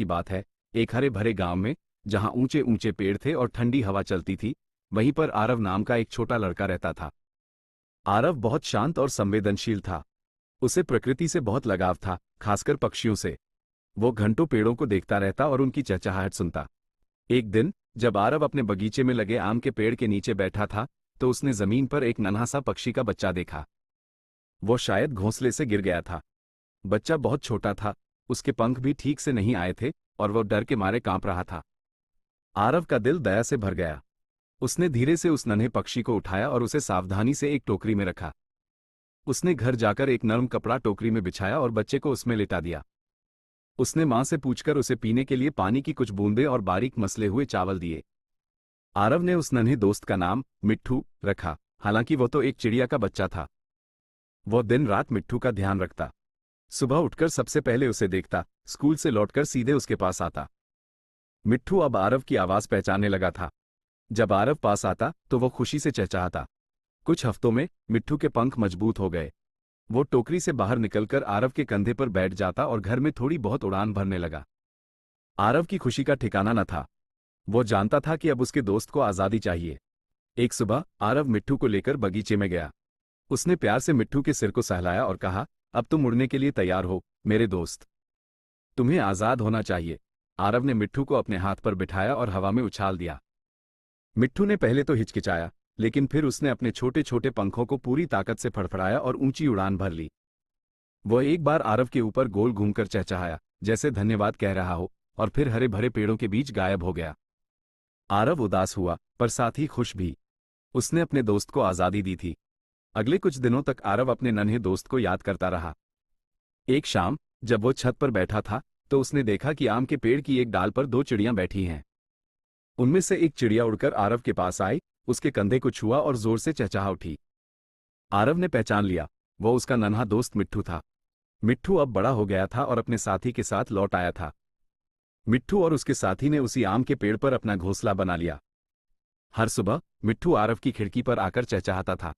की बात है। एक हरे भरे गांव में, जहां ऊंचे ऊंचे पेड़ थे और ठंडी हवा चलती थी, वहीं पर आरव नाम का एक छोटा लड़का रहता था। आरव बहुत शांत और संवेदनशील था। उसे प्रकृति से बहुत लगाव था, खासकर पक्षियों से। वो घंटों पेड़ों को देखता रहता और उनकी चहचहाहट सुनता। एक दिन, जब आरव अपने बगीचे में लगे आम के पेड़ के नीचे बैठा था, तो उसने जमीन पर एक नन्हा सा पक्षी का बच्चा देखा। वो शायद घोंसले से गिर गया था। बच्चा बहुत छोटा था, उसके पंख भी ठीक से नहीं आए थे और वो डर के मारे कांप रहा था। आरव का दिल दया से भर गया। उसने धीरे से उस नन्हे पक्षी को उठाया और उसे सावधानी से एक टोकरी में रखा। उसने घर जाकर एक नरम कपड़ा टोकरी में बिछाया और बच्चे को उसमें लिटा दिया। उसने मां से पूछकर उसे पीने के लिए पानी की कुछ बूंदें और बारीक मसले हुए चावल दिए। आरव ने उस नन्हे दोस्त का नाम मिट्ठू रखा, हालांकि वो तो एक चिड़िया का बच्चा था। वो दिन रात मिट्ठू का ध्यान रखता। सुबह उठकर सबसे पहले उसे देखता, स्कूल से लौटकर सीधे उसके पास आता। मिट्ठू अब आरव की आवाज पहचानने लगा था। जब आरव पास आता तो वो खुशी से चहचहाता। कुछ हफ्तों में मिट्ठू के पंख मजबूत हो गए। वो टोकरी से बाहर निकलकर आरव के कंधे पर बैठ जाता और घर में थोड़ी बहुत उड़ान भरने लगा। आरव की खुशी का ठिकाना न था। वो जानता था कि अब उसके दोस्त को आज़ादी चाहिए। एक सुबह आरव मिट्ठू को लेकर बगीचे में गया। उसने प्यार से मिट्ठू के सिर को सहलाया और कहा, अब तुम उड़ने के लिए तैयार हो मेरे दोस्त। तुम्हें आज़ाद होना चाहिए। आरव ने मिट्ठू को अपने हाथ पर बिठाया और हवा में उछाल दिया। मिट्ठू ने पहले तो हिचकिचाया, लेकिन फिर उसने अपने छोटे छोटे पंखों को पूरी ताकत से फड़फड़ाया और ऊंची उड़ान भर ली। वह एक बार आरव के ऊपर गोल घूमकर चहचहाया, जैसे धन्यवाद कह रहा हो, और फिर हरे भरे पेड़ों के बीच गायब हो गया। आरव उदास हुआ, पर साथ ही खुश भी। उसने अपने दोस्त को आज़ादी दी थी। अगले कुछ दिनों तक आरव अपने नन्हे दोस्त को याद करता रहा। एक शाम, जब वो छत पर बैठा था, तो उसने देखा कि आम के पेड़ की एक डाल पर दो चिड़ियां बैठी हैं। उनमें से एक चिड़िया उड़कर आरव के पास आई, उसके कंधे को छुआ और जोर से चहचहा उठी। आरव ने पहचान लिया, वो उसका नन्हा दोस्त मिट्ठू था। मिट्ठू अब बड़ा हो गया था और अपने साथी के साथ लौट आया था। मिट्ठू और उसके साथी ने उसी आम के पेड़ पर अपना घोंसला बना लिया। हर सुबह मिट्ठू आरव की खिड़की पर आकर चहचहाता था।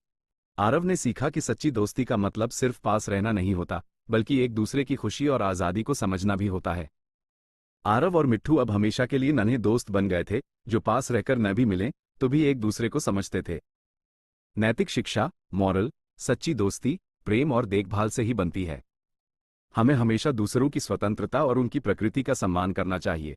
आरव ने सीखा कि सच्ची दोस्ती का मतलब सिर्फ पास रहना नहीं होता, बल्कि एक दूसरे की खुशी और आज़ादी को समझना भी होता है। आरव और मिट्ठू अब हमेशा के लिए नन्हे दोस्त बन गए थे, जो पास रहकर न भी मिले तो भी एक दूसरे को समझते थे। नैतिक शिक्षा, मॉरल, सच्ची दोस्ती प्रेम और देखभाल से ही बनती है। हमें हमेशा दूसरों की स्वतंत्रता और उनकी प्रकृति का सम्मान करना चाहिए।